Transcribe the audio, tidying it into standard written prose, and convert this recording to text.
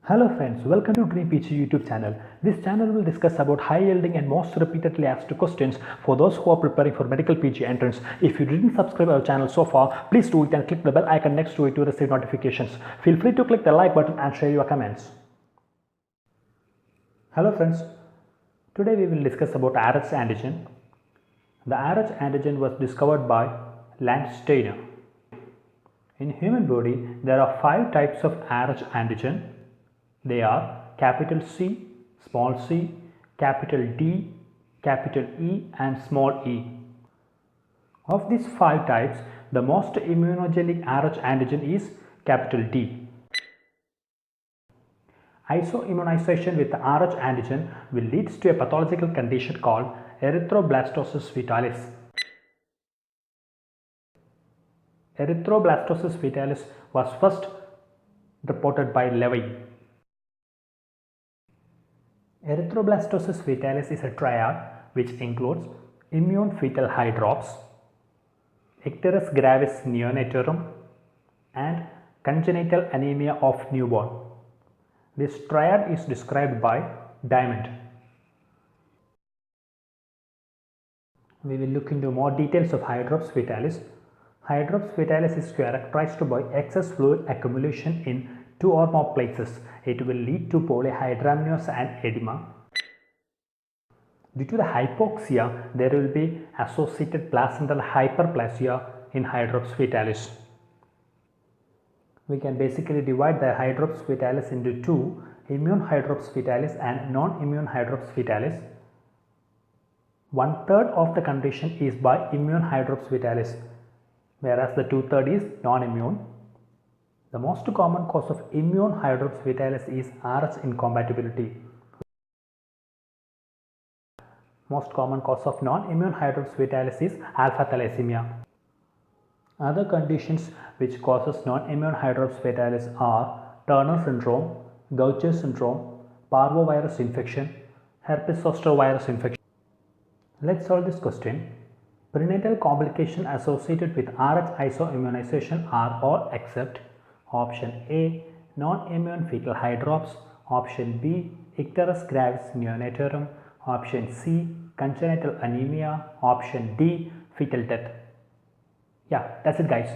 Hello friends, welcome to Green PG YouTube channel. This channel will discuss about high yielding and most repeatedly asked questions for those who are preparing for medical PG entrance. If you didn't subscribe our channel so far, please do it and click the bell icon next to it to receive notifications. Feel free to click the like button and share your comments. Hello friends, today we will discuss about RH antigen. The RH antigen was discovered by Landsteiner. In human body, there are 5 types of RH antigen. They are capital C, small c, capital D, capital E and small e. Of these 5 types, the most immunogenic RH antigen is capital D. Isoimmunization with the RH antigen will lead to a pathological condition called erythroblastosis fetalis. Erythroblastosis fetalis was first reported by Levy. Erythroblastosis fetalis is a triad which includes immune fetal hydrops, icterus gravis neonatorum, and congenital anemia of newborn. This triad is described by Diamond. We will look into more details of hydrops fetalis. Hydrops fetalis is characterized by excess fluid accumulation in 2 or more places. It will lead to polyhydramnios and edema. Due to the hypoxia, there will be associated placental hyperplasia in hydrops fetalis. We can basically divide the hydrops fetalis into 2, immune hydrops fetalis and non-immune hydrops fetalis. 1/3 of the condition is by immune hydrops fetalis, whereas the 2/3 is non-immune. The most common cause of immune hydrops fetalis is RH incompatibility. Most common cause of non-immune hydrops fetalis is alpha thalassemia. Other conditions which causes non-immune hydrops fetalis are Turner syndrome, Gaucher syndrome, parvovirus infection, herpes zoster virus infection. Let's solve this question. Prenatal complications associated with RH isoimmunization are all except option A, non-immune fetal hydrops, option B, icterus gravis neonatorum, option C, congenital anemia, option D, fetal death. Yeah, that's it guys.